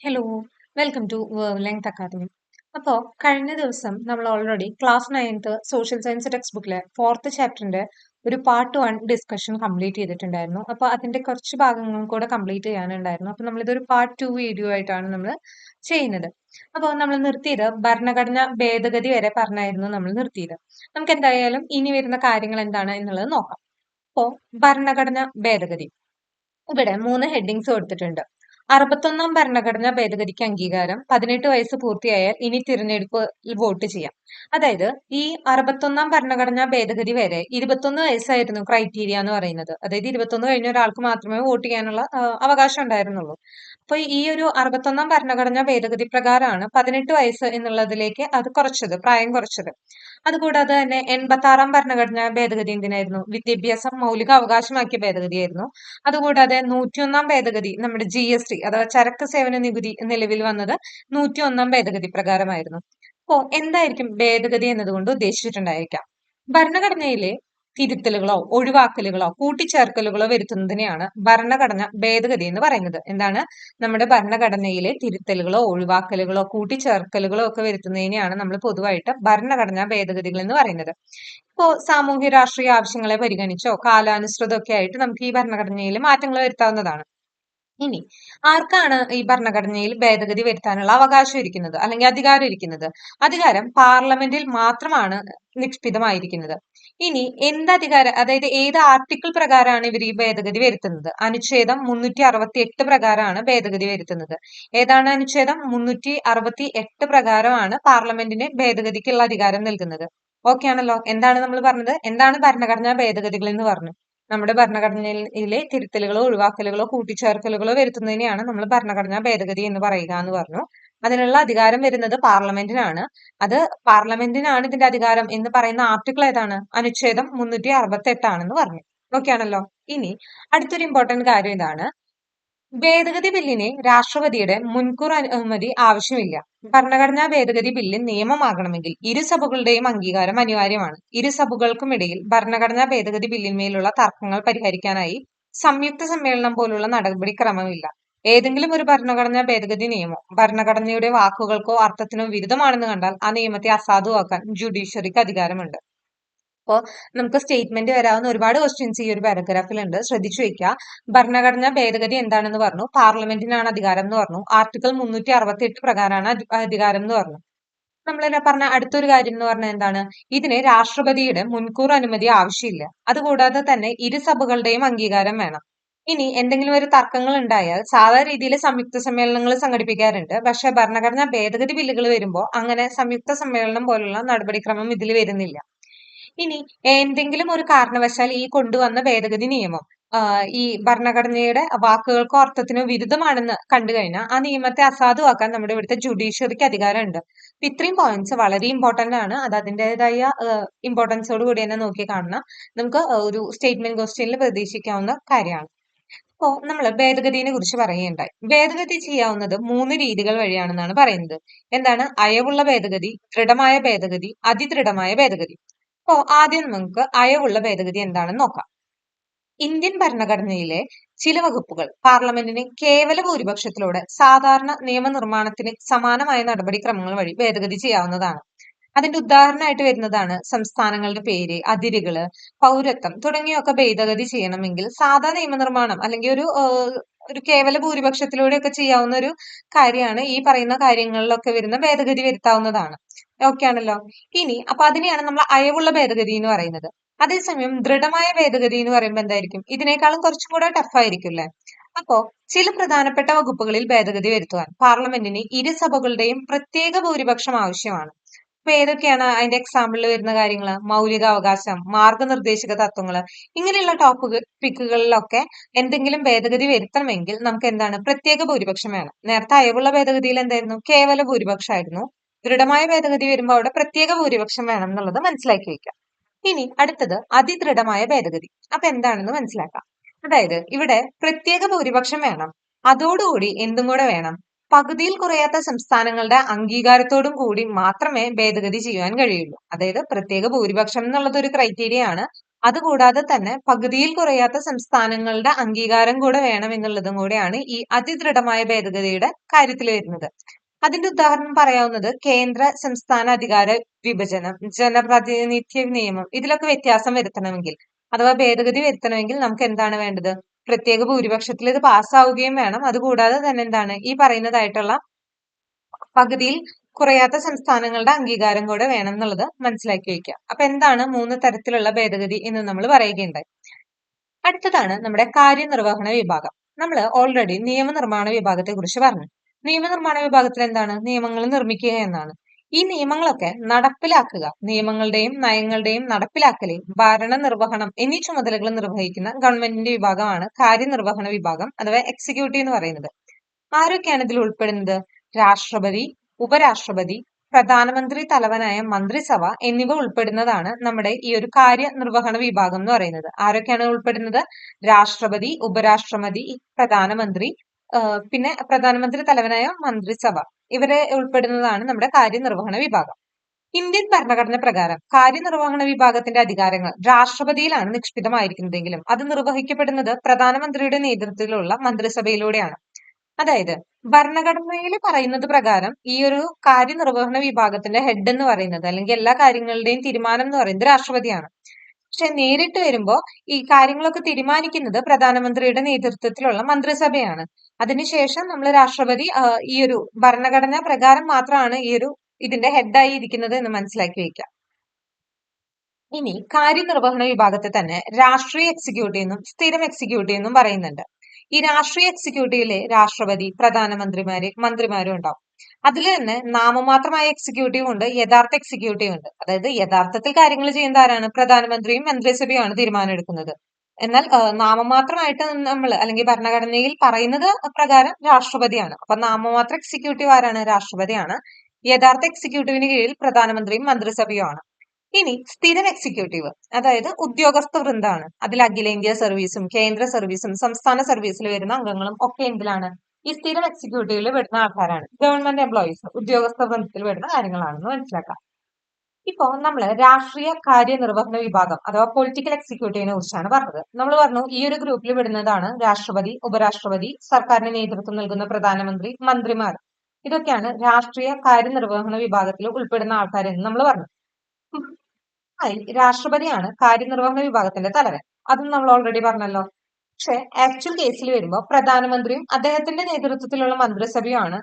Hello, welcome to wave length academy. അപ്പോൾ കഴിഞ്ഞ ദിവസം നമ്മൾ already class 9th social science text ബുക്കിലെ 4th ചാപ്റ്ററിന്റെ ഒരു പാർട്ട് 1 ഡിസ്കഷൻ കംപ്ലീറ്റ് ചെയ്തിട്ടുണ്ടായിരുന്നു. അപ്പോൾ അതിന്റെ കുറച്ച് ഭാഗങ്ങളും കൂടെ കംപ്ലീറ്റ് ചെയ്യാനുണ്ടായിരുന്നു. അപ്പോൾ നമ്മളിതൊരു പാർട്ട് 2 വീഡിയോ ആയിട്ടാണ് നമ്മൾ ചെയ്യുന്നത്. അപ്പോൾ നമ്മൾ നിർത്തിയത് ഭരണഘടന ഭേദഗതി വരെ പറഞ്ഞായിരുന്നു നമ്മൾ നിർത്തിയത്. നമുക്ക് എന്തായാലും ഇനി വരുന്ന കാര്യങ്ങൾ എന്താണ് എന്നുള്ളത് നോക്കാം. അപ്പോൾ ഭരണഘടന ഭേദഗതി ഇവിടെ 3 ഹെഡിങ്സ് കൊടുത്തിട്ടുണ്ട്. 61ാം ഭരണഘടനാ ഭേദഗതിക്ക് അംഗീകാരം 18 വയസ്സ് പൂർത്തിയായാൽ ഇനി തിരഞ്ഞെടുപ്പ് വോട്ട് ചെയ്യാം. അതായത് ഈ 61ാം ഭരണഘടനാ ഭേദഗതി വരെ 21 വയസ്സായിരുന്നു ക്രൈറ്റീരിയ എന്ന് പറയുന്നത്. അതായത് 21 കഴിഞ്ഞ ഒരാൾക്ക് മാത്രമേ വോട്ട് ചെയ്യാനുള്ള അവകാശം ഉണ്ടായിരുന്നുള്ളൂ. അപ്പൊ ഈ ഒരു 61ാം ഭരണഘടനാ ഭേദഗതി പ്രകാരമാണ് 18 വയസ്സ് എന്നുള്ളതിലേക്ക് അത് കുറച്ചത്, പ്രായം കുറച്ചത്. അതുകൂടാതെ തന്നെ 86ാം ഭരണഘടനാ ഭേദഗതി എന്തിനായിരുന്നു? വിദ്യാഭ്യാസം മൗലിക അവകാശമാക്കിയ ഭേദഗതിയായിരുന്നു. അതുകൂടാതെ 101ാം ഭേദഗതി നമ്മുടെ GST അഥവാ ചരക്ക് സേവന നികുതി നിലവിൽ വന്നത് 101ാം ഭേദഗതി പ്രകാരമായിരുന്നു. അപ്പോ എന്തായിരിക്കും ഭേദഗതി എന്നതുകൊണ്ട് ഉദ്ദേശിച്ചിട്ടുണ്ടായിരിക്കാം? ഭരണഘടനയിലെ തിരുത്തലുകളോ ഒഴിവാക്കലുകളോ കൂട്ടിച്ചേർക്കലുകളോ വരുത്തുന്നതിനെയാണ് ഭരണഘടന ഭേദഗതി എന്ന് പറയുന്നത്. എന്താണ്? നമ്മുടെ ഭരണഘടനയിലെ തിരുത്തലുകളോ ഒഴിവാക്കലുകളോ കൂട്ടിച്ചേർക്കലുകളോ ഒക്കെ വരുത്തുന്നതിനെയാണ് നമ്മൾ പൊതുവായിട്ട് ഭരണഘടനാ ഭേദഗതികൾ എന്ന് പറയുന്നത്. ഇപ്പോ സാമൂഹ്യ രാഷ്ട്രീയ ആവശ്യങ്ങളെ പരിഗണിച്ചോ കാലാനുസൃതമൊക്കെ ആയിട്ട് നമുക്ക് ഈ ഭരണഘടനയിൽ മാറ്റങ്ങൾ വരുത്താവുന്നതാണ്. ഇനി ആർക്കാണ് ഈ ഭരണഘടനയിൽ ഭേദഗതി വരുത്താനുള്ള അവകാശം ഇരിക്കുന്നത് അല്ലെങ്കിൽ അധികാരം ഇരിക്കുന്നത്? അധികാരം പാർലമെന്റിൽ മാത്രമാണ് നിക്ഷിപ്തമായിരിക്കുന്നത്. ഇനി എന്ത് അധികാരം, അതായത് ഏത് ആർട്ടിക്കിൾ പ്രകാരമാണ് ഇവർ ഈ ഭേദഗതി വരുത്തുന്നത്? അനുച്ഛേദം 368 പ്രകാരമാണ് ഭേദഗതി വരുത്തുന്നത്. ഏതാണ് അനുച്ഛേദം? 368 പ്രകാരമാണ് പാർലമെന്റിന് ഭേദഗതിക്കുള്ള അധികാരം നൽകുന്നത്. ഓക്കെ ആണല്ലോ? എന്താണ് നമ്മൾ പറഞ്ഞത്? എന്താണ് ഭരണഘടനാ ഭേദഗതികൾ എന്ന് പറഞ്ഞു? നമ്മുടെ ഭരണഘടനയിലെ തിരുത്തലുകളോ ഒഴിവാക്കലുകളോ കൂട്ടിച്ചേർക്കലുകളോ വരുത്തുന്നതിനെയാണ് നമ്മൾ ഭരണഘടനാ ഭേദഗതി എന്ന് പറയുക എന്ന് പറഞ്ഞു. അതിനുള്ള അധികാരം വരുന്നത് പാർലമെന്റിനാണ്. അത് പാർലമെന്റിനാണ് ഇതിന്റെ അധികാരം എന്ന് പറയുന്ന ആർട്ടിക്കിൾ ഏതാണ്? അനുച്ഛേദം 368 ആണെന്ന് പറഞ്ഞു. ഓക്കെ ആണല്ലോ? ഇനി അടുത്തൊരു ഇമ്പോർട്ടന്റ് കാര്യം ഇതാണ്. ഭേദഗതി ബില്ലിന് രാഷ്ട്രപതിയുടെ മുൻകൂർ അനുമതി ആവശ്യമില്ല. ഭരണഘടനാ ഭേദഗതി ബില്ല് നിയമമാകണമെങ്കിൽ ഇരുസഭകളുടെയും അംഗീകാരം അനിവാര്യമാണ്. ഇരുസഭകൾക്കുമിടയിൽ ഭരണഘടനാ ഭേദഗതി ബില്ലിന്മേലുള്ള തർക്കങ്ങൾ പരിഹരിക്കാനായി സംയുക്ത സമ്മേളനം പോലുള്ള നടപടിക്രമമില്ല. ഏതെങ്കിലും ഒരു ഭരണഘടനാ ഭേദഗതി നിയമം ഭരണഘടനയുടെ വാക്കുകൾക്കോ അർത്ഥത്തിനോ വിരുദ്ധമാണെന്ന് കണ്ടാൽ ആ നിയമത്തെ അസാധുവാക്കാൻ ജുഡീഷ്യറിക്ക് അധികാരമുണ്ട്. അപ്പോൾ നമുക്ക് സ്റ്റേറ്റ്മെന്റ് വരാവുന്ന ഒരുപാട് ക്വസ്റ്റ്യൻസ് ഈ ഒരു പാരഗ്രാഫിലുണ്ട്. ശ്രദ്ധിച്ചു വെക്കുക. ഭരണഘടനാ ഭേദഗതി എന്താണെന്ന് പറഞ്ഞു? പാർലമെന്റിനാണ് അധികാരം എന്ന് പറഞ്ഞു. ആർട്ടിക്കിൾ 368 പ്രകാരമാണ് അധികാരം എന്ന് പറഞ്ഞു. നമ്മൾ പറഞ്ഞ അടുത്തൊരു കാര്യം എന്ന് പറഞ്ഞാൽ എന്താണ്? ഇതിന് രാഷ്ട്രപതിയുടെ മുൻകൂർ അനുമതി ആവശ്യമില്ല. അതുകൂടാതെ തന്നെ ഇരുസഭകളുടെയും അംഗീകാരം വേണം. ഇനി എന്തെങ്കിലും ഒരു തർക്കങ്ങൾ ഉണ്ടായാൽ സാധാരണ രീതിയിൽ സംയുക്ത സമ്മേളനങ്ങൾ സംഘടിപ്പിക്കാറുണ്ട്. പക്ഷെ ഭരണഘടനാ ഭേദഗതി ബില്ലുകൾ വരുമ്പോൾ അങ്ങനെ സംയുക്ത സമ്മേളനം പോലുള്ള നടപടിക്രമം ഇതിൽ വരുന്നില്ല. ഇനി എന്തെങ്കിലും ഒരു കാരണവശാൽ ഈ കൊണ്ടുവന്ന ഭേദഗതി നിയമം ഈ ഭരണഘടനയുടെ വാക്കുകൾക്കോ അർത്ഥത്തിനോ വിരുദ്ധമാണെന്ന് കണ്ടു കഴിഞ്ഞാൽ ആ നിയമത്തെ അസാധുവാക്കാൻ നമ്മുടെ ഇവിടുത്തെ ജുഡീഷ്യറിക്ക് അധികാരമുണ്ട്. ഇത്രയും പോയിന്റ്സ് വളരെ ഇമ്പോർട്ടന്റ് ആണ്. അത് അതിൻ്റെതായ ഇമ്പോർട്ടൻസോട് കൂടി തന്നെ നോക്കി കാണണം. നമുക്ക് ഒരു സ്റ്റേറ്റ്മെന്റ് ക്വസ്റ്റ്യനിൽ പ്രതീക്ഷിക്കാവുന്ന കാര്യമാണ്. അപ്പോ നമ്മൾ ഭേദഗതിയെ കുറിച്ച് പറയുകയുണ്ടായി. ഭേദഗതി ചെയ്യാവുന്നത് 3 രീതികൾ വഴിയാണെന്നാണ് പറയുന്നത്. എന്താണ്? അയവുള്ള ഭേദഗതി, ദൃഢമായ ഭേദഗതി, അതിദൃഢമായ ഭേദഗതി. അപ്പോ ആദ്യം നമുക്ക് അയവുള്ള ഭേദഗതി എന്താണെന്ന് നോക്കാം. ഇന്ത്യൻ ഭരണഘടനയിലെ ചില വകുപ്പുകൾ പാർലമെന്റിന് കേവല ഭൂരിപക്ഷത്തിലൂടെ സാധാരണ നിയമനിർമ്മാണത്തിന് സമാനമായ നടപടിക്രമങ്ങൾ വഴി ഭേദഗതി ചെയ്യാവുന്നതാണ്. അതിന്റെ ഉദാഹരണമായിട്ട് വരുന്നതാണ് സംസ്ഥാനങ്ങളുടെ പേര്, അതിരുകള്, പൗരത്വം തുടങ്ങിയൊക്കെ ഭേദഗതി ചെയ്യണമെങ്കിൽ സാധാ നിയമനിർമ്മാണം അല്ലെങ്കിൽ ഒരു കേവല ഭൂരിപക്ഷത്തിലൂടെയൊക്കെ ചെയ്യാവുന്ന ഒരു കാര്യമാണ്. ഈ പറയുന്ന കാര്യങ്ങളിലൊക്കെ വരുന്ന ഭേദഗതി വരുത്താവുന്നതാണ്. ഓക്കെ ആണല്ലോ? ഇനി അപ്പൊ അതിനെയാണ് നമ്മൾ അയവുള്ള ഭേദഗതി എന്ന് പറയുന്നത്. അതേസമയം ദൃഢമായ ഭേദഗതി എന്ന് പറയുമ്പോൾ എന്തായിരിക്കും? ഇതിനേക്കാളും കുറച്ചും കൂടെ ടഫ് ആയിരിക്കും അല്ലെ? അപ്പോ ചില പ്രധാനപ്പെട്ട വകുപ്പുകളിൽ ഭേദഗതി വരുത്തുവാൻ പാർലമെന്റിന് ഇരുസഭകളുടെയും പ്രത്യേക ഭൂരിപക്ഷം ആവശ്യമാണ്. അപ്പൊ ഏതൊക്കെയാണ് അതിന്റെ എക്സാമ്പിളിൽ വരുന്ന കാര്യങ്ങൾ? മൗലികാവകാശം, മാർഗനിർദ്ദേശക തത്വങ്ങള്, ഇങ്ങനെയുള്ള ടോപ്പിക്കുകളിലൊക്കെ എന്തെങ്കിലും ഭേദഗതി വരുത്തണമെങ്കിൽ നമുക്ക് എന്താണ്? പ്രത്യേക ഭൂരിപക്ഷം വേണം. നേരത്തെ അയവുള്ള ഭേദഗതിയിൽ എന്തായിരുന്നു? കേവല ഭൂരിപക്ഷമായിരുന്നു. ദൃഢമായ ഭേദഗതി വരുമ്പോൾ അവിടെ പ്രത്യേക ഭൂരിപക്ഷം വേണം എന്നുള്ളത് മനസ്സിലാക്കി വെക്കാം. ഇനി അടുത്തത് അതിദൃഢമായ ഭേദഗതി. അപ്പൊ എന്താണെന്ന് മനസ്സിലാക്കാം. അതായത് ഇവിടെ പ്രത്യേക ഭൂരിപക്ഷം വേണം. അതോടുകൂടി എന്തും കൂടെ വേണം? പകുതിയിൽ കുറയാത്ത സംസ്ഥാനങ്ങളുടെ അംഗീകാരത്തോടും കൂടി മാത്രമേ ഭേദഗതി ചെയ്യാൻ കഴിയുള്ളൂ. അതായത് പ്രത്യേക ഭൂരിപക്ഷം എന്നുള്ളത് ഒരു ക്രൈറ്റീരിയ ആണ്. അതുകൂടാതെ തന്നെ പകുതിയിൽ കുറയാത്ത സംസ്ഥാനങ്ങളുടെ അംഗീകാരം കൂടെ വേണം എന്നുള്ളതും കൂടെയാണ് ഈ അതിദൃഢമായ ഭേദഗതിയുടെ കാര്യത്തിൽ വരുന്നത്. അതിന്റെ ഉദാഹരണം പറയാവുന്നത് കേന്ദ്ര സംസ്ഥാന അധികാര വിഭജനം, ജനപ്രാതിനിധ്യ നിയമം ഇതിലൊക്കെ വ്യത്യാസം വരുത്തണമെങ്കിൽ അഥവാ ഭേദഗതി വരുത്തണമെങ്കിൽ നമുക്ക് എന്താണ് വേണ്ടത്? പ്രത്യേക ഭൂരിപക്ഷത്തിൽ ഇത് പാസ്സാവുകയും വേണം. അതുകൂടാതെ തന്നെ എന്താണ് ഈ പറയുന്നതായിട്ടുള്ള പകുതിയിൽ കുറയാത്ത സംസ്ഥാനങ്ങളുടെ അംഗീകാരം കൂടെ വേണം എന്നുള്ളത് മനസ്സിലാക്കി വയ്ക്കുക. അപ്പൊ എന്താണ് 3 തരത്തിലുള്ള ഭേദഗതി എന്ന് നമ്മൾ പറയുകയുണ്ടായി. അടുത്തതാണ് നമ്മുടെ കാര്യനിർവഹണ വിഭാഗം. നമ്മൾ ഓൾറെഡി നിയമനിർമ്മാണ വിഭാഗത്തെ കുറിച്ച് പറഞ്ഞു. നിയമനിർമ്മാണ വിഭാഗത്തിൽ എന്താണ്? നിയമങ്ങൾ നിർമ്മിക്കുക എന്നാണ്. ഈ നിയമങ്ങളൊക്കെ നടപ്പിലാക്കുക, നിയമങ്ങളുടെയും നയങ്ങളുടെയും നടപ്പിലാക്കല്, ഭരണനിർവഹണം എന്നീ ചുമതലകൾ നിർവഹിക്കുന്ന ഗവൺമെന്റിന്റെ വിഭാഗമാണ് കാര്യനിർവഹണ വിഭാഗം അഥവാ എക്സിക്യൂട്ടീവ് എന്ന് പറയുന്നത്. ആരൊക്കെയാണ് ഇതിൽ ഉൾപ്പെടുന്നത്? രാഷ്ട്രപതി, ഉപരാഷ്ട്രപതി, പ്രധാനമന്ത്രി തലവനായ മന്ത്രിസഭ എന്നിവ ഉൾപ്പെടുന്നതാണ് നമ്മുടെ ഈ ഒരു കാര്യനിർവഹണ വിഭാഗം എന്ന് പറയുന്നത്. ആരൊക്കെയാണ് ഉൾപ്പെടുന്നത്? രാഷ്ട്രപതി, ഉപരാഷ്ട്രപതി, പ്രധാനമന്ത്രി, പിന്നെ പ്രധാനമന്ത്രി തലവനായ മന്ത്രിസഭ ഇവരെ ഉൾപ്പെടുന്നതാണ് നമ്മുടെ കാര്യനിർവഹണ വിഭാഗം. ഇന്ത്യൻ ഭരണഘടന പ്രകാരം കാര്യനിർവഹണ വിഭാഗത്തിന്റെ അധികാരങ്ങൾ രാഷ്ട്രപതിയിലാണ് നിക്ഷിപ്തമായിരിക്കുന്നതെങ്കിലും അത് നിർവഹിക്കപ്പെടുന്നത് പ്രധാനമന്ത്രിയുടെ നേതൃത്വത്തിലുള്ള മന്ത്രിസഭയിലൂടെയാണ്. അതായത് ഭരണഘടനയിൽ പറയുന്നത് പ്രകാരം ഈ ഒരു കാര്യനിർവഹണ വിഭാഗത്തിന്റെ ഹെഡ് എന്ന് പറയുന്നത് അല്ലെങ്കിൽ എല്ലാ കാര്യങ്ങളുടെയും തീരുമാനം എന്ന് പറയുന്നത് രാഷ്ട്രപതിയാണ്. പക്ഷെ നേരിട്ട് വരുമ്പോ ഈ കാര്യങ്ങളൊക്കെ തീരുമാനിക്കുന്നത് പ്രധാനമന്ത്രിയുടെ നേതൃത്വത്തിലുള്ള മന്ത്രിസഭയാണ്. അതിനുശേഷം നമ്മൾ രാഷ്ട്രപതി ഈ ഒരു ഭരണഘടന പ്രകാരം മാത്രമാണ് ഈ ഒരു ഇതിന്റെ ഹെഡായി ഇരിക്കുന്നത് എന്ന് മനസ്സിലാക്കി വെക്കുക. ഇനി കാര്യനിർവഹണ വിഭാഗത്തെ തന്നെ രാഷ്ട്രീയ എക്സിക്യൂട്ടീവ് എന്നും സ്ഥിരം എക്സിക്യൂട്ടീവ് എന്നും പറയുന്നുണ്ട്. ഈ രാഷ്ട്രീയ എക്സിക്യൂട്ടീവിലെ രാഷ്ട്രപതി, പ്രധാനമന്ത്രിമാര്, മന്ത്രിമാരും ഉണ്ടാവും. അതിൽ തന്നെ നാമമാത്രമായ എക്സിക്യൂട്ടീവ് ഉണ്ട്, യഥാർത്ഥ എക്സിക്യൂട്ടീവ് ഉണ്ട്. അതായത് യഥാർത്ഥത്തിൽ കാര്യങ്ങൾ ചെയ്യുന്ന ആരാണ്? പ്രധാനമന്ത്രിയും മന്ത്രിസഭയുമാണ് തീരുമാനം എടുക്കുന്നത്. എന്നാൽ നാമമാത്രമായിട്ട് നമ്മൾ അല്ലെങ്കിൽ ഭരണഘടനയിൽ പറയുന്നത് പ്രകാരം രാഷ്ട്രപതിയാണ്. അപ്പൊ നാമമാത്ര എക്സിക്യൂട്ടീവ് ആരാണ്? രാഷ്ട്രപതിയാണ്. യഥാർത്ഥ എക്സിക്യൂട്ടീവിന് കീഴിൽ പ്രധാനമന്ത്രിയും മന്ത്രിസഭയുമാണ്. ഇനി സ്ഥിരം എക്സിക്യൂട്ടീവ് അതായത് ഉദ്യോഗസ്ഥ വൃന്ദാണ്. അതിൽ അഖിലേന്ത്യാ സർവീസും കേന്ദ്ര സർവീസും സംസ്ഥാന സർവീസിൽ വരുന്ന അംഗങ്ങളും ഒക്കെ എന്തിലാണ്? ഈ സ്ഥിരം എക്സിക്യൂട്ടീവിൽ വരുന്ന ആൾക്കാരാണ്. ഗവൺമെന്റ് എംപ്ലോയീസ് ഉദ്യോഗസ്ഥ വൃന്ദത്തിൽ വരുന്ന കാര്യങ്ങളാണെന്ന് മനസ്സിലാക്കാം. ഇപ്പോ നമ്മൾ രാഷ്ട്രീയ കാര്യനിർവഹണ വിഭാഗം അഥവാ പൊളിറ്റിക്കൽ എക്സിക്യൂട്ടീവിനെ കുറിച്ചാണ് പറഞ്ഞത്. നമ്മൾ പറഞ്ഞു ഈ ഒരു ഗ്രൂപ്പിൽ വിടുന്നതാണ് രാഷ്ട്രപതി, ഉപരാഷ്ട്രപതി, സർക്കാരിന് നേതൃത്വം നൽകുന്ന പ്രധാനമന്ത്രി, മന്ത്രിമാർ. ഇതൊക്കെയാണ് രാഷ്ട്രീയ കാര്യനിർവഹണ വിഭാഗത്തിൽ ഉൾപ്പെടുന്ന ആൾക്കാരെന്ന് നമ്മൾ പറഞ്ഞു. രാഷ്ട്രപതിയാണ് കാര്യനിർവഹണ വിഭാഗത്തിന്റെ തലവൻ. അതും നമ്മൾ ഓൾറെഡി പറഞ്ഞല്ലോ. പക്ഷെ ആക്ച്വൽ കേസിൽ വരുമ്പോൾ പ്രധാനമന്ത്രിയും അദ്ദേഹത്തിന്റെ നേതൃത്വത്തിലുള്ള മന്ത്രിസഭയുമാണ്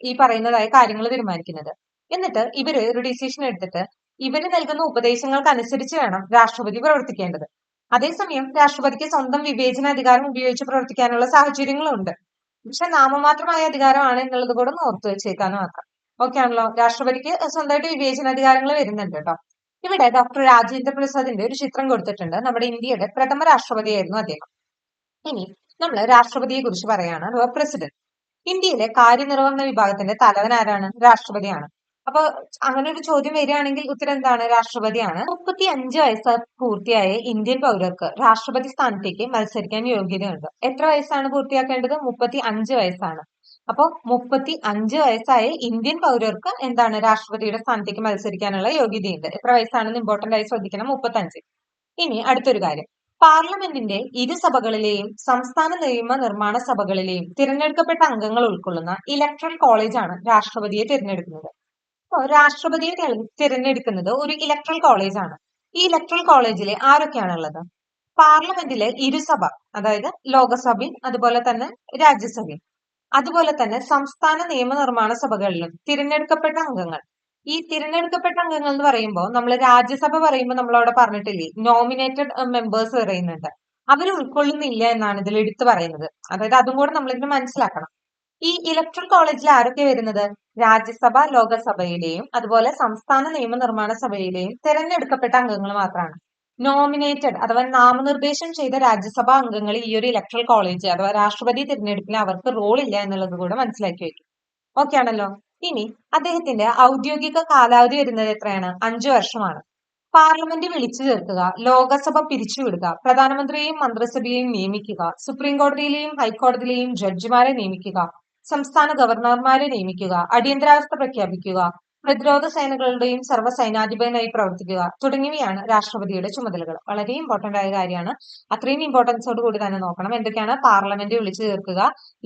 ഈ പറയുന്നതായ കാര്യങ്ങൾ തീരുമാനിക്കുന്നത്. എന്നിട്ട് ഇവര് ഒരു ഡിസിഷൻ എടുത്തിട്ട് ഇവര് നൽകുന്ന ഉപദേശങ്ങൾക്ക് അനുസരിച്ച് വേണം രാഷ്ട്രപതി പ്രവർത്തിക്കേണ്ടത്. അതേസമയം രാഷ്ട്രപതിക്ക് സ്വന്തം വിവേചനാധികാരം ഉപയോഗിച്ച് പ്രവർത്തിക്കാനുള്ള സാഹചര്യങ്ങളും ഉണ്ട്. പക്ഷെ നാമമാത്രമായ അധികാരമാണ് എന്നുള്ളത് കൂടെ ഒന്ന് ഓർത്തു വെച്ചേക്കാന്ന് മാത്രം. ഓക്കെ ആണല്ലോ. രാഷ്ട്രപതിക്ക് സ്വന്തമായിട്ട് വിവേചനാധികാരങ്ങൾ വരുന്നുണ്ട് കേട്ടോ. ഇവിടെ ഡോക്ടർ രാജേന്ദ്ര പ്രസാദിന്റെ ഒരു ചിത്രം കൊടുത്തിട്ടുണ്ട്. നമ്മുടെ ഇന്ത്യയുടെ പ്രഥമ രാഷ്ട്രപതിയായിരുന്നു അദ്ദേഹം. ഇനി നമ്മൾ രാഷ്ട്രപതിയെ കുറിച്ച് പറയാണ്, അഥവാ പ്രസിഡന്റ്. ഇന്ത്യയിലെ കാര്യനിർവഹണ വിഭാഗത്തിന്റെ തലവൻ ആരാണ്? രാഷ്ട്രപതിയാണ്. അപ്പൊ അങ്ങനെ ഒരു ചോദ്യം വരികയാണെങ്കിൽ ഉത്തരം എന്താണ്? രാഷ്ട്രപതിയാണ്. 35 വയസ്സ് പൂർത്തിയായ ഇന്ത്യൻ പൗരർക്ക് രാഷ്ട്രപതി സ്ഥാനത്തേക്ക് മത്സരിക്കാൻ യോഗ്യതയുണ്ട്. എത്ര വയസ്സാണ് പൂർത്തിയാക്കേണ്ടത്? 35 വയസ്സാണ്. അപ്പൊ 35 വയസ്സായ ഇന്ത്യൻ പൗരർക്ക് എന്താണ്? രാഷ്ട്രപതിയുടെ സ്ഥാനത്തേക്ക് മത്സരിക്കാനുള്ള യോഗ്യതയുണ്ട്. എത്ര വയസ്സാണെന്ന് ഇമ്പോർട്ടന്റ് ആയി ശ്രദ്ധിക്കണം. 35. ഇനി അടുത്തൊരു കാര്യം, പാർലമെന്റിന്റെ ഇരുസഭകളിലെയും സംസ്ഥാന നിയമ നിർമ്മാണ സഭകളിലെയും തിരഞ്ഞെടുക്കപ്പെട്ട അംഗങ്ങൾ ഉൾക്കൊള്ളുന്ന ഇലക്ട്രൽ കോളേജാണ് രാഷ്ട്രപതിയെ തിരഞ്ഞെടുക്കുന്നത്. അപ്പോൾ രാഷ്ട്രപതിയെ തിരഞ്ഞെടുക്കുന്നത് ഒരു ഇലക്ട്രൽ കോളേജാണ്. ഈ ഇലക്ട്രൽ കോളേജിലെ ആരൊക്കെയാണുള്ളത്? പാർലമെന്റിലെ ഇരുസഭ, അതായത് ലോകസഭയും അതുപോലെ തന്നെ രാജ്യസഭയും, അതുപോലെ തന്നെ സംസ്ഥാന നിയമനിർമ്മാണ സഭകളിലും തിരഞ്ഞെടുക്കപ്പെട്ട അംഗങ്ങൾ. ഈ തിരഞ്ഞെടുക്കപ്പെട്ട അംഗങ്ങൾ എന്ന് പറയുമ്പോൾ നമ്മൾ രാജ്യസഭ പറയുമ്പോൾ നമ്മളവിടെ പറഞ്ഞിട്ടില്ലേ, നോമിനേറ്റഡ് മെമ്പേഴ്സ് പറയുന്നുണ്ട്. അവർ ഉൾക്കൊള്ളുന്നില്ല എന്നാണ് ഇതിൽ എടുത്തു പറയുന്നത്. അതായത് അതും കൂടെ നമ്മൾ ഇതിന് മനസ്സിലാക്കണം. ഈ ഇലക്ട്രൽ കോളേജിൽ ആരൊക്കെ വരുന്നത്? രാജ്യസഭ, ലോകസഭയിലെയും അതുപോലെ സംസ്ഥാന നിയമനിർമ്മാണ സഭയിലെയും തിരഞ്ഞെടുക്കപ്പെട്ട അംഗങ്ങൾ മാത്രമാണ്. നോമിനേറ്റഡ് അഥവാ നാമനിർദ്ദേശം ചെയ്ത രാജ്യസഭാ അംഗങ്ങൾ ഈ ഒരു ഇലക്ട്രൽ കോളേജ് അഥവാ രാഷ്ട്രപതി തിരഞ്ഞെടുപ്പിൽ അവർക്ക് റോൾ ഇല്ല എന്നുള്ളത് കൂടെ മനസ്സിലാക്കി വെക്കും. ഓക്കെ ആണല്ലോ. ഇനി അദ്ദേഹത്തിന്റെ ഔദ്യോഗിക കാലാവധി വരുന്നത് എത്രയാണ്? 5 വർഷമാണ്. പാർലമെന്റ് വിളിച്ചു ചേർക്കുക, ലോകസഭ പിരിച്ചുവിടുക, പ്രധാനമന്ത്രിയെയും മന്ത്രിസഭയെയും നിയമിക്കുക, സുപ്രീം കോടതിയിലെയും ഹൈക്കോടതിയിലെയും ജഡ്ജിമാരെ നിയമിക്കുക, സംസ്ഥാന ഗവർണർമാരെ നിയമിക്കുക, അടിയന്തരാവസ്ഥ പ്രഖ്യാപിക്കുക, പ്രതിരോധ സേനകളുടെയും സർവ്വസൈന്യാധിപനായി പ്രവർത്തിക്കുക തുടങ്ങിയവയാണ് രാഷ്ട്രപതിയുടെ ചുമതലകൾ. വളരെ ഇമ്പോർട്ടന്റ് ആയ കാര്യമാണ്. അത്രയും ഇമ്പോർട്ടൻസോട് കൂടി തന്നെ നോക്കണം. എന്തൊക്കെയാണ്? പാർലമെന്റ് വിളിച്ചു ചേർക്കുക,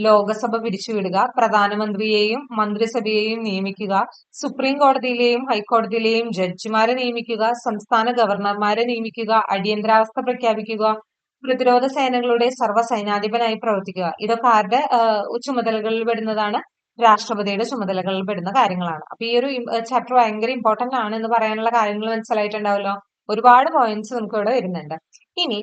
ലോകസഭ പിരിച്ചുവിടുക, പ്രധാനമന്ത്രിയെയും മന്ത്രിസഭയെയും നിയമിക്കുക, സുപ്രീം കോടതിയിലെയും ഹൈക്കോടതിയിലെയും ജഡ്ജിമാരെ നിയമിക്കുക, സംസ്ഥാന ഗവർണർമാരെ നിയമിക്കുക, അടിയന്തരാവസ്ഥ പ്രഖ്യാപിക്കുക, പ്രതിരോധ സേനകളുടെ സർവ്വസൈന്യാധിപനായി പ്രവർത്തിക്കുക. ഇതൊക്കെ ആരുടെ ചുമതലകളിൽ പെടുന്നതാണ്? രാഷ്ട്രപതിയുടെ ചുമതലകളിൽ പെടുന്ന കാര്യങ്ങളാണ്. അപ്പൊ ഈ ഒരു ചാപ്റ്റർ ഭയങ്കര ഇമ്പോർട്ടന്റ് ആണ് എന്ന് പറയാനുള്ള കാര്യങ്ങൾ മനസ്സിലായിട്ടുണ്ടാവല്ലോ. ഒരുപാട് പോയിന്റ്സ് നമുക്ക് ഇവിടെ വരുന്നുണ്ട്. ഇനി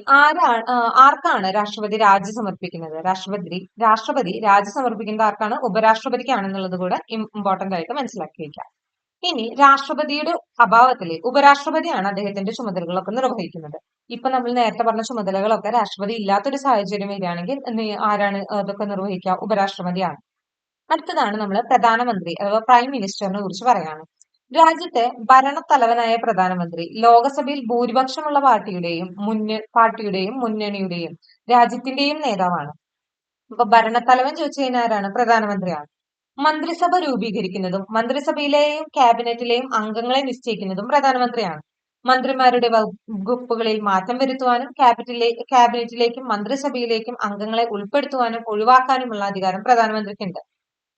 ആർക്കാണ് രാഷ്ട്രപതി രാജി സമർപ്പിക്കുന്നത്? രാഷ്ട്രപതി രാജി സമർപ്പിക്കുന്നത് ആർക്കാണ്? ഉപരാഷ്ട്രപതിക്കാണെന്നുള്ളത് കൂടെ ഇമ്പോർട്ടന്റ് ആയിട്ട് മനസ്സിലാക്കി വയ്ക്കാം. ഇനി രാഷ്ട്രപതിയുടെ അഭാവത്തില് ഉപരാഷ്ട്രപതിയാണ് അദ്ദേഹത്തിന്റെ ചുമതലകളൊക്കെ നിർവഹിക്കുന്നത്. ഇപ്പൊ നമ്മൾ നേരത്തെ പറഞ്ഞ ചുമതലകളൊക്കെ രാഷ്ട്രപതി ഇല്ലാത്തൊരു സാഹചര്യം വരികയാണെങ്കിൽ ആരാണ് അതൊക്കെ നിർവഹിക്കുക? ഉപരാഷ്ട്രപതിയാണ്. അടുത്തതാണ് നമ്മൾ പ്രധാനമന്ത്രി അഥവാ പ്രൈം മിനിസ്റ്ററിനെ കുറിച്ച് പറയാണ്. രാജ്യത്തെ ഭരണത്തലവനായ പ്രധാനമന്ത്രി ലോകസഭയിൽ ഭൂരിപക്ഷമുള്ള പാർട്ടിയുടെയും മുന്നണിയുടെയും രാജ്യത്തിന്റെയും നേതാവാണ്. ഇപ്പൊ ഭരണത്തലവൻ ചോദിച്ചു കഴിഞ്ഞാൽ ആരാണ്? പ്രധാനമന്ത്രിയാണ്. മന്ത്രിസഭ രൂപീകരിക്കുന്നതും മന്ത്രിസഭയിലെയും ക്യാബിനറ്റിലെയും അംഗങ്ങളെ നിശ്ചയിക്കുന്നതും പ്രധാനമന്ത്രിയാണ്. മന്ത്രിമാരുടെ വകുപ്പുകളിൽ മാറ്റം വരുത്തുവാനും ക്യാബിനറ്റിലേക്കും മന്ത്രിസഭയിലേക്കും അംഗങ്ങളെ ഉൾപ്പെടുത്തുവാനും ഒഴിവാക്കാനുമുള്ള അധികാരം പ്രധാനമന്ത്രിക്കുണ്ട്.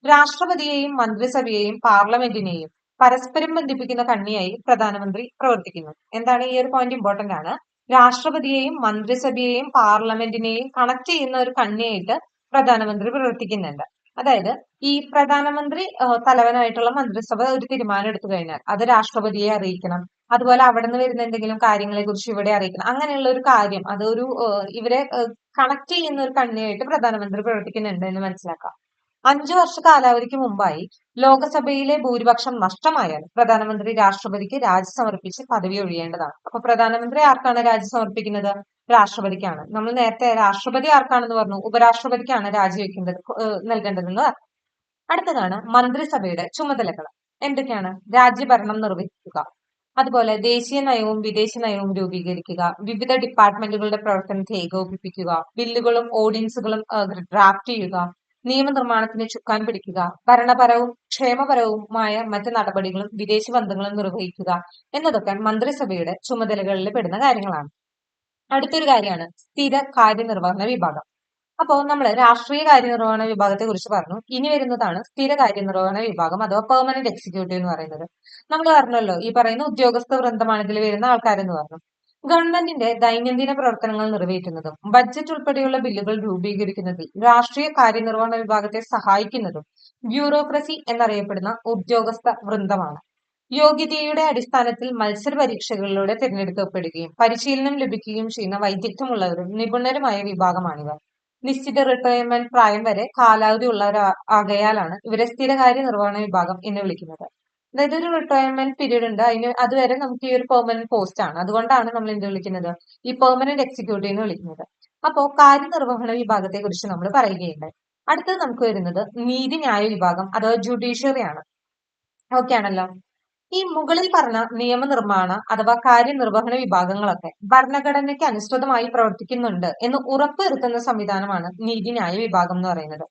രാഷ്ട്രപതിയെയും മന്ത്രിസഭയെയും പാർലമെന്റിനെയും പരസ്പരം ബന്ധിപ്പിക്കുന്ന കണ്ണിയായി പ്രധാനമന്ത്രി പ്രവർത്തിക്കുന്നു. എന്താണ് ഈ ഒരു പോയിന്റ്? ഇമ്പോർട്ടന്റ് ആണ്. രാഷ്ട്രപതിയെയും മന്ത്രിസഭയെയും പാർലമെന്റിനെയും കണക്ട് ചെയ്യുന്ന ഒരു കണ്ണിയായിട്ട് പ്രധാനമന്ത്രി പ്രവർത്തിക്കുന്നുണ്ട്. അതായത് ഈ പ്രധാനമന്ത്രി തലവനായിട്ടുള്ള മന്ത്രിസഭ ഒരു തീരുമാനം എടുത്തു കഴിഞ്ഞാൽ അത് രാഷ്ട്രപതിയെ അറിയിക്കണം. അതുപോലെ അവിടെ നിന്ന് വരുന്ന എന്തെങ്കിലും കാര്യങ്ങളെ കുറിച്ച് ഇവിടെ അറിയിക്കണം. അങ്ങനെയുള്ള ഒരു കാര്യം അതൊരു ഇവരെ കണക്ട് ചെയ്യുന്ന ഒരു കണ്ണിയായിട്ട് പ്രധാനമന്ത്രി പ്രവർത്തിക്കുന്നുണ്ട് എന്ന് മനസ്സിലാക്കാം. 5 വർഷ കാലാവധിക്ക് മുമ്പായി ലോകസഭയിലെ ഭൂരിപക്ഷം നഷ്ടമായാൽ പ്രധാനമന്ത്രി രാഷ്ട്രപതിക്ക് രാജി സമർപ്പിച്ച് പദവി ഒഴിയേണ്ടതാണ്. അപ്പൊ പ്രധാനമന്ത്രി ആർക്കാണ് രാജി സമർപ്പിക്കുന്നത്? രാഷ്ട്രപതിക്കാണ്. നമ്മൾ നേരത്തെ രാഷ്ട്രപതി ആർക്കാണെന്ന് പറഞ്ഞു? ഉപരാഷ്ട്രപതിക്കാണ് രാജിവെക്കേണ്ടത് നൽകേണ്ടതെന്ന്. അടുത്തതാണ് മന്ത്രിസഭയുടെ ചുമതലകൾ. എന്തൊക്കെയാണ്? രാജ്യഭരണം നിർവഹിക്കുക, അതുപോലെ ദേശീയ നയവും വിദേശ നയവും രൂപീകരിക്കുക, വിവിധ ഡിപ്പാർട്ട്മെന്റുകളുടെ പ്രവർത്തനത്തെ ഏകോപിപ്പിക്കുക, ബില്ലുകളും ഓർഡിനൻസുകളും ഡ്രാഫ്റ്റ് ചെയ്യുക, നിയമനിർമ്മാണത്തിന് ചുക്കാൻ പിടിക്കുക, ഭരണപരവും ക്ഷേമപരവുമായ മറ്റ് നടപടികളും വിദേശ ബന്ധങ്ങളും നിർവഹിക്കുക എന്നതൊക്കെ മന്ത്രിസഭയുടെ ചുമതലകളിൽ പെടുന്ന കാര്യങ്ങളാണ്. അടുത്തൊരു കാര്യമാണ് സ്ഥിര കാര്യനിർവഹണ വിഭാഗം. അപ്പോൾ നമ്മൾ രാഷ്ട്രീയ കാര്യനിർവഹണ വിഭാഗത്തെ കുറിച്ച് പറഞ്ഞു. ഇനി വരുന്നതാണ് സ്ഥിര കാര്യനിർവഹണ വിഭാഗം അഥവാ പെർമനന്റ് എക്സിക്യൂട്ടീവ് എന്ന് പറയുന്നത്. നമ്മൾ പറഞ്ഞല്ലോ ഈ പറയുന്ന ഉദ്യോഗസ്ഥ വൃന്ദമാണ് ഇതിൽ വരുന്ന ആൾക്കാരെന്ന് പറഞ്ഞു. ഗവൺമെന്റിന്റെ ദൈനംദിന പ്രവർത്തനങ്ങൾ നിറവേറ്റുന്നതും ബഡ്ജറ്റ് ഉൾപ്പെടെയുള്ള ബില്ലുകൾ രൂപീകരിക്കുന്നതിൽ രാഷ്ട്രീയ കാര്യനിർവഹണ വിഭാഗത്തെ സഹായിക്കുന്നതും ബ്യൂറോക്രസി എന്നറിയപ്പെടുന്ന ഉദ്യോഗസ്ഥ വൃന്ദമാണ്. യോഗ്യതയുടെ അടിസ്ഥാനത്തിൽ മത്സര പരീക്ഷകളിലൂടെ തിരഞ്ഞെടുക്കപ്പെടുകയും പരിശീലനം ലഭിക്കുകയും ചെയ്യുന്ന വൈദഗ്ധ്യമുള്ളവരും നിപുണരുമായ വിഭാഗമാണിവർ. നിശ്ചിത റിട്ടയർമെന്റ് പ്രായം വരെ കാലാവധി ഉള്ളവരാകയാലാണ് ഇവരെ സ്ഥിരകാര്യ നിർവഹണ വിഭാഗം എന്ന് വിളിക്കുന്നത്. അതായത് ഒരു റിട്ടയർമെന്റ് പീരീഡ് ഉണ്ട്, അതുവരെ നമുക്ക് ഈ ഒരു പെർമനന്റ് പോസ്റ്റ് ആണ്. അതുകൊണ്ടാണ് നമ്മൾ എന്ത് വിളിക്കുന്നത്? ഈ പെർമനന്റ് എക്സിക്യൂട്ടീവ് എന്ന് വിളിക്കുന്നത്. അപ്പോ കാര്യനിർവഹണ വിഭാഗത്തെ കുറിച്ച് നമ്മൾ പറയുകയുണ്ടായി. അടുത്തത് നമുക്ക് വരുന്നത് നീതിന്യായ വിഭാഗം അഥവാ ജുഡീഷ്യറി ആണ്. ഓക്കെ ആണല്ലോ. ഈ മുകളിൽ പറഞ്ഞ നിയമനിർമ്മാണ അഥവാ കാര്യനിർവഹണ വിഭാഗങ്ങളൊക്കെ ഭരണഘടനയ്ക്ക് അനുസൃതമായി പ്രവർത്തിക്കുന്നുണ്ട് എന്ന് ഉറപ്പുവരുത്തുന്ന സംവിധാനമാണ് നീതിന്യായ വിഭാഗം എന്ന് പറയുന്നത്.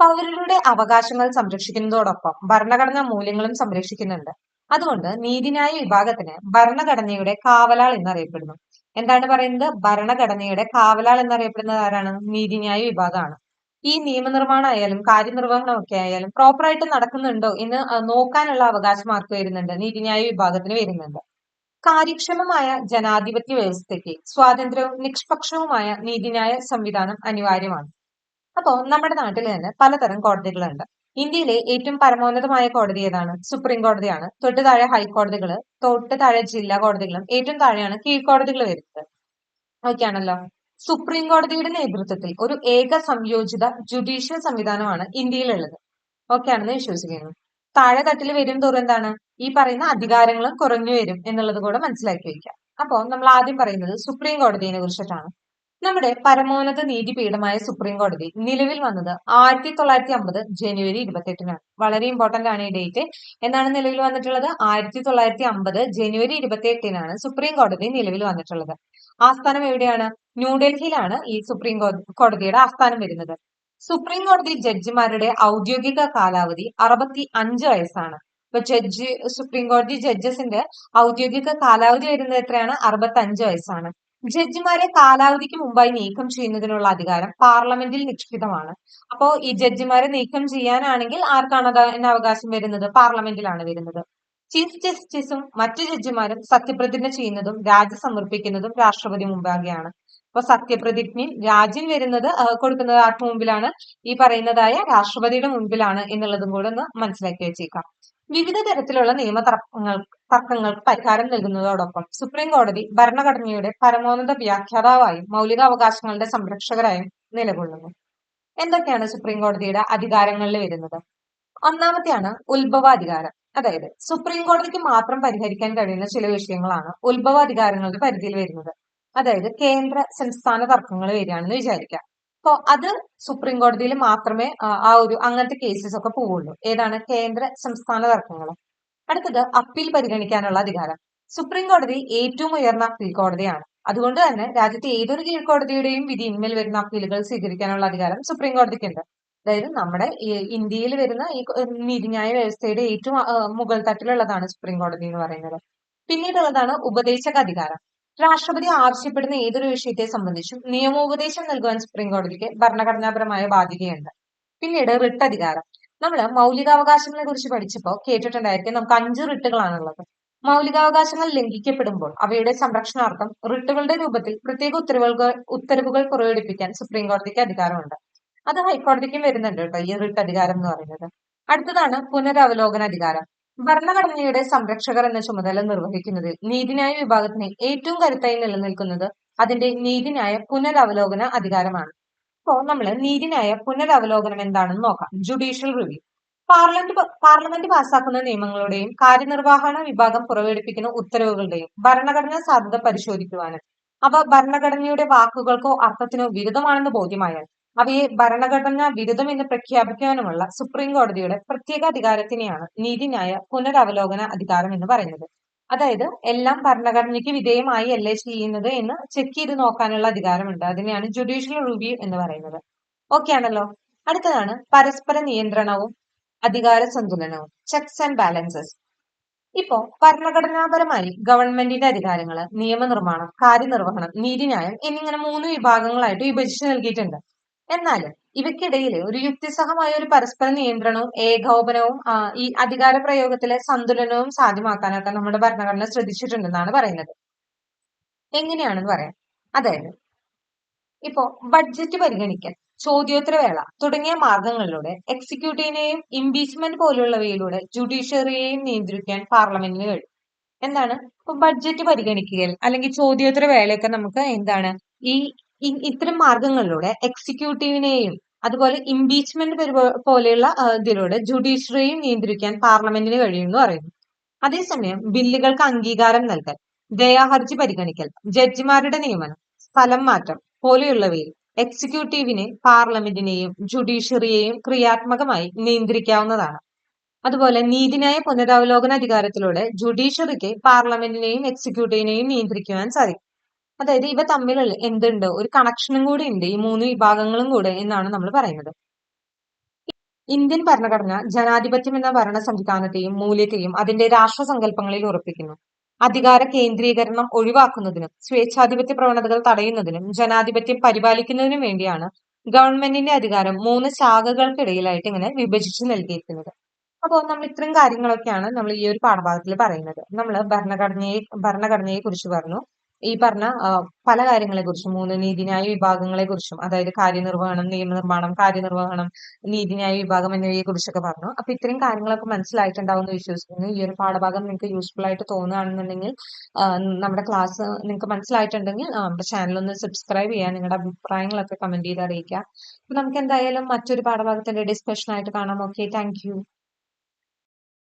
പൗരരുടെ അവകാശങ്ങൾ സംരക്ഷിക്കുന്നതോടൊപ്പം ഭരണഘടനാ മൂല്യങ്ങളും സംരക്ഷിക്കുന്നുണ്ട്. അതുകൊണ്ട് നീതിന്യായ വിഭാഗത്തിന് ഭരണഘടനയുടെ കാവലാൾ എന്നറിയപ്പെടുന്നു. എന്താണ് പറയുന്നത്? ഭരണഘടനയുടെ കാവലാൾ എന്നറിയപ്പെടുന്നത് ആരാണ്? നീതിന്യായ വിഭാഗമാണ്. ഈ നിയമനിർമ്മാണം ആയാലും കാര്യനിർവഹണം ഒക്കെ ആയാലും പ്രോപ്പറായിട്ട് നടക്കുന്നുണ്ടോ എന്ന് നോക്കാനുള്ള അവകാശം ആർക്ക് വരുന്നുണ്ട്? നീതിന്യായ വിഭാഗത്തിന് വരുന്നുണ്ട്. കാര്യക്ഷമമായ ജനാധിപത്യ വ്യവസ്ഥയ്ക്ക് സ്വാതന്ത്ര്യവും നിഷ്പക്ഷവുമായ നീതിന്യായ സംവിധാനം അനിവാര്യമാണ്. അപ്പോ നമ്മുടെ നാട്ടിൽ തന്നെ പലതരം കോടതികളുണ്ട്. ഇന്ത്യയിലെ ഏറ്റവും പരമോന്നതമായ കോടതി ഏതാണ്? സുപ്രീം കോടതിയാണ്. തൊട്ട് താഴെ ഹൈക്കോടതികള്, തൊട്ട് താഴെ ജില്ലാ കോടതികളും ഏറ്റവും താഴെയാണ് കീഴ്ക്കോടതികൾ വരുന്നത്. ഓക്കെ ആണല്ലോ. സുപ്രീം കോടതിയുടെ നേതൃത്വത്തിൽ ഒരു ഏക സംയോജിത ജുഡീഷ്യൽ സംവിധാനമാണ് ഇന്ത്യയിലുള്ളത്. ഓക്കെ ആണെന്ന് വിശ്വസിക്കുന്നു. താഴെ തട്ടിൽ വരും തോറും എന്താണ് ഈ പറയുന്ന അധികാരങ്ങളും കുറഞ്ഞു വരും എന്നുള്ളത് കൂടെ മനസ്സിലാക്കി വയ്ക്കാം. അപ്പോൾ നമ്മൾ ആദ്യം പറയുന്നത് സുപ്രീം കോടതിയെ കുറിച്ചിട്ടാണ്. നമ്മുടെ പരമോന്നത നീതിപീഠമായ സുപ്രീം കോടതി നിലവിൽ വന്നത് 1950 ജനുവരി 28-നാണ്. വളരെ ഇമ്പോർട്ടന്റ് ആണ് ഈ ഡേറ്റ്. എന്നാണ് നിലവിൽ വന്നിട്ടുള്ളത്? 1950 ജനുവരി 28-നാണ് സുപ്രീം കോടതി നിലവിൽ വന്നിട്ടുള്ളത്. ആസ്ഥാനം എവിടെയാണ്? ന്യൂഡൽഹിയിലാണ് ഈ സുപ്രീം കോടതിയുടെ ആസ്ഥാനം വരുന്നത്. സുപ്രീം കോടതി ജഡ്ജിമാരുടെ ഔദ്യോഗിക കാലാവധി 65 വയസ്സാണ്. ഇപ്പൊ സുപ്രീം കോടതി ജഡ്ജസിന്റെ ഔദ്യോഗിക കാലാവധി വരുന്നത് എത്രയാണ്? 65 വയസ്സാണ്. ജഡ്ജിമാരെ കാലാവധിക്ക് മുമ്പായി നീക്കം ചെയ്യുന്നതിനുള്ള അധികാരം പാർലമെന്റിൽ നിക്ഷിപ്തമാണ്. അപ്പോ ഈ ജഡ്ജിമാരെ നീക്കം ചെയ്യാനാണെങ്കിൽ ആർക്കാണ് അതിന് അവകാശം വരുന്നത്? പാർലമെന്റിലാണ് വരുന്നത്. ചീഫ് ജസ്റ്റിസും മറ്റു ജഡ്ജിമാരും സത്യപ്രതിജ്ഞ ചെയ്യുന്നതും രാജി സമർപ്പിക്കുന്നതും രാഷ്ട്രപതി മുമ്പാകെയാണ്. അപ്പൊ സത്യപ്രതിജ്ഞയും രാജ്യം വരുന്നത് കൊടുക്കുന്നത് ആർക്ക് മുമ്പിലാണ്? ഈ പറയുന്നതായ രാഷ്ട്രപതിയുടെ മുമ്പിലാണ് എന്നുള്ളതും കൂടെ ഒന്ന് മനസ്സിലാക്കി വെച്ചേക്കാം. വിവിധ തരത്തിലുള്ള തർക്കങ്ങൾക്ക് പരിഹാരം നൽകുന്നതോടൊപ്പം സുപ്രീം കോടതി ഭരണഘടനയുടെ പരമോന്നത വ്യാഖ്യാതാവായും മൗലികാവകാശങ്ങളുടെ സംരക്ഷകരായും നിലകൊള്ളുന്നു. എന്തൊക്കെയാണ് സുപ്രീം കോടതിയുടെ അധികാരങ്ങളിൽ വരുന്നത്? ഒന്നാമത്തെയാണ് ഉത്ഭവാധികാരം. അതായത് സുപ്രീം കോടതിക്ക് മാത്രം പരിഹരിക്കാൻ കഴിയുന്ന ചില വിഷയങ്ങളാണ് ഉത്ഭവാധികാരങ്ങളുടെ പരിധിയിൽ വരുന്നത്. അതായത് കേന്ദ്ര സംസ്ഥാന തർക്കങ്ങൾ വരികയാണെന്ന് വിചാരിക്കാം. അപ്പോ അത് സുപ്രീം കോടതിയിൽ മാത്രമേ അങ്ങനത്തെ കേസസ് ഒക്കെ പോവുള്ളൂ. ഏതാണ്? കേന്ദ്ര സംസ്ഥാന തർക്കങ്ങൾ. അടുത്തത് അപ്പീൽ പരിഗണിക്കാനുള്ള അധികാരം. സുപ്രീം കോടതി ഏറ്റവും ഉയർന്ന അപ്പീൽ കോടതിയാണ്. അതുകൊണ്ട് തന്നെ രാജ്യത്തെ ഏതൊരു കീഴ്ക്കോടതിയുടെയും വിധിയിന്മേൽ വരുന്ന അപ്പീലുകൾ സ്വീകരിക്കാനുള്ള അധികാരം സുപ്രീം കോടതിക്കുണ്ട്. അതായത് നമ്മുടെ ഇന്ത്യയിൽ വരുന്ന ഈ നീതിന്യായ വ്യവസ്ഥയുടെ ഏറ്റവും മുകൾ തട്ടിലുള്ളതാണ് സുപ്രീം കോടതി എന്ന് പറയുന്നത്. പിന്നീടുള്ളതാണ് ഉപദേശക അധികാരം. രാഷ്ട്രപതി ആവശ്യപ്പെടുന്ന ഏതൊരു വിഷയത്തെ സംബന്ധിച്ചും നിയമോപദേശം നൽകുവാൻ സുപ്രീം കോടതിക്ക് ഭരണഘടനാപരമായ ബാധ്യതയുണ്ട്. പിന്നീട് റിട്ട് അധികാരം. നമ്മൾ മൗലികാവകാശങ്ങളെ കുറിച്ച് പഠിച്ചപ്പോൾ കേട്ടിട്ടുണ്ടായിരിക്കും നമുക്ക് 5 റിട്ടുകളാണുള്ളത്. മൗലികാവകാശങ്ങൾ ലംഘിക്കപ്പെടുമ്പോൾ അവയുടെ സംരക്ഷണാർത്ഥം റിട്ടുകളുടെ രൂപത്തിൽ പ്രത്യേക ഉത്തരവുകൾ പുറപ്പെടുവിപ്പിക്കാൻ സുപ്രീം കോടതിക്ക് അധികാരമുണ്ട്. അത് ഹൈക്കോടതിക്കും വരുന്നുണ്ട് കേട്ടോ, ഈ റിട്ട് അധികാരം എന്ന് പറയുന്നത്. അടുത്തതാണ് പുനരവലോകന അധികാരം. ഭരണഘടനയുടെ സംരക്ഷകർ എന്ന ചുമതല നിർവഹിക്കുന്നതിൽ നീതിന്യായ വിഭാഗത്തിന് ഏറ്റവും കരുത്തായി നിലനിൽക്കുന്നത് അതിന്റെ നീതിന്യായ പുനരവലോകന അധികാരമാണ്. അപ്പോ നമ്മൾ നീതിന്യായ പുനരവലോകനം എന്താണെന്ന് നോക്കാം. Judicial review. പാർലമെന്റ് പാസാക്കുന്ന നിയമങ്ങളുടെയും കാര്യനിർവഹണ വിഭാഗം പുറപ്പെടുവിക്കുന്ന ഉത്തരവുകളുടെയും ഭരണഘടനാ സാധുത പരിശോധിക്കുവാനും അവ ഭരണഘടനയുടെ വാക്കുകൾക്കോ അർത്ഥത്തിനോ വിരുദ്ധമാണെന്ന് ബോധ്യമായാൽ അവയെ ഭരണഘടനാ വിരുദ്ധം എന്ന് പ്രഖ്യാപിക്കാനുമുള്ള സുപ്രീം കോടതിയുടെ പ്രത്യേക അധികാരത്തിനെയാണ് നീതിന്യായ പുനരവലോകന അധികാരം എന്ന് പറയുന്നത്. അതായത് എല്ലാം ഭരണഘടനയ്ക്ക് വിധേയമായി അല്ലേ ചെയ്യുന്നത് എന്ന് ചെക്ക് ചെയ്ത് നോക്കാനുള്ള അധികാരമുണ്ട്. അതിനെയാണ് ജുഡീഷ്യൽ റിവ്യൂ എന്ന് പറയുന്നത്. ഓക്കെ ആണല്ലോ. അടുത്തതാണ് പരസ്പര നിയന്ത്രണവും അധികാര സന്തുലനവും, ചെക്സ് ആൻഡ് ബാലൻസസ്. ഇപ്പോ ഭരണഘടനാപരമായി ഗവൺമെന്റിന്റെ അധികാരങ്ങൾ നിയമനിർമ്മാണം, കാര്യനിർവഹണം, നീതിന്യായം എന്നിങ്ങനെ 3 വിഭാഗങ്ങളായിട്ട് വിഭജിച്ച് നൽകിയിട്ടുണ്ട്. എന്നാലും ഇവയ്ക്കിടയിൽ ഒരു യുക്തിസഹമായ ഒരു പരസ്പര നിയന്ത്രണവും ഏകോപനവും ഈ അധികാര പ്രയോഗത്തിലെ സന്തുലനവും സാധ്യമാക്കാനൊക്കെ നമ്മുടെ ഭരണഘടന ശ്രദ്ധിച്ചിട്ടുണ്ടെന്നാണ് പറയുന്നത്. എങ്ങനെയാണെന്ന് പറയാം. അതായത് ഇപ്പോ ബഡ്ജറ്റ് പരിഗണിക്കൽ, ചോദ്യോത്തരവേള തുടങ്ങിയ മാർഗങ്ങളിലൂടെ എക്സിക്യൂട്ടീവിനെയും ഇംപീച്ച്മെന്റ് പോലുള്ളവയിലൂടെ ജുഡീഷ്യറിയെയും നിയന്ത്രിക്കാൻ പാർലമെന്റിന് കഴിയും. എന്താണ്? ഇപ്പൊ ബഡ്ജറ്റ് പരിഗണിക്കൽ അല്ലെങ്കിൽ ചോദ്യോത്തര വേളയൊക്കെ നമുക്ക് എന്താണ് ഈ ഇത്തരം മാർഗങ്ങളിലൂടെ എക്സിക്യൂട്ടീവിനെയും അതുപോലെ ഇംപീച്ച്മെന്റ് പോലെയുള്ള ഇതിലൂടെ ജുഡീഷ്യറിയെയും നിയന്ത്രിക്കാൻ പാർലമെന്റിന് കഴിയുമെന്ന് പറയുന്നു. അതേസമയം ബില്ലുകൾക്ക് അംഗീകാരം നൽകൽ, ദയാഹർജി പരിഗണിക്കൽ, ജഡ്ജിമാരുടെ നിയമനം, സ്ഥലം മാറ്റം പോലെയുള്ളവയിൽ എക്സിക്യൂട്ടീവിനെ പാർലമെന്റിനെയും ജുഡീഷ്യറിയെയും ക്രിയാത്മകമായി നിയന്ത്രിക്കാവുന്നതാണ്. അതുപോലെ നീതിന്യായ പുനരവലോകന അധികാരത്തിലൂടെ ജുഡീഷ്യറിക്ക് പാർലമെന്റിനെയും എക്സിക്യൂട്ടീവിനെയും നിയന്ത്രിക്കുവാൻ സാധിക്കും. അതായത് ഇവ തമ്മിൽ എന്തുണ്ട്? ഒരു കണക്ഷനും കൂടി ഉണ്ട്, ഈ 3 വിഭാഗങ്ങളും കൂടെ എന്നാണ് നമ്മൾ പറയുന്നത്. ഇന്ത്യൻ ഭരണഘടന ജനാധിപത്യം എന്ന ഭരണ സംവിധാനത്തെയും മൂല്യത്തെയും അതിന്റെ രാഷ്ട്രസങ്കല്പങ്ങളിൽ ഉറപ്പിക്കുന്നു. അധികാര കേന്ദ്രീകരണം ഒഴിവാക്കുന്നതിനും സ്വേച്ഛാധിപത്യ പ്രവണതകൾ തടയുന്നതിനും ജനാധിപത്യം പരിപാലിക്കുന്നതിനും വേണ്ടിയാണ് ഗവൺമെന്റിന്റെ അധികാരം 3 ശാഖകൾക്കിടയിലായിട്ട് ഇങ്ങനെ വിഭജിച്ച് നൽകിയിരിക്കുന്നത്. അപ്പോൾ നമ്മൾ ഇത്രയും കാര്യങ്ങളൊക്കെയാണ് നമ്മൾ ഈ ഒരു പാഠഭാഗത്തിൽ പറയുന്നത്. നമ്മൾ ഭരണഘടനയെ കുറിച്ച് പറഞ്ഞു. ഈ പറഞ്ഞ പല കാര്യങ്ങളെ കുറിച്ചും 3 നീതിന്യായ വിഭാഗങ്ങളെ കുറിച്ചും, അതായത് കാര്യനിർവഹണം, നിയമനിർമ്മാണം, കാര്യനിർവഹണം, നീതിന്യായ വിഭാഗം എന്നിവയെ കുറിച്ചൊക്കെ പറഞ്ഞു. അപ്പൊ ഇത്രയും കാര്യങ്ങളൊക്കെ മനസ്സിലായിട്ടുണ്ടാവും എന്ന് വിശ്വസിക്കുന്നു. ഈ ഒരു പാഠഭാഗം നിങ്ങൾക്ക് യൂസ്ഫുൾ ആയിട്ട് തോന്നുകയാണെന്നുണ്ടെങ്കിൽ നമ്മുടെ ക്ലാസ് നിങ്ങൾക്ക് മനസ്സിലായിട്ടുണ്ടെങ്കിൽ നമ്മുടെ ചാനൽ ഒന്ന് സബ്സ്ക്രൈബ് ചെയ്യുക, നിങ്ങളുടെ അഭിപ്രായങ്ങളൊക്കെ കമന്റ് ചെയ്ത് അറിയിക്കുക. അപ്പൊ നമുക്ക് എന്തായാലും മറ്റൊരു പാഠഭാഗത്തിന്റെ ഡിസ്കഷൻ ആയിട്ട് കാണാം. Okay, thank you.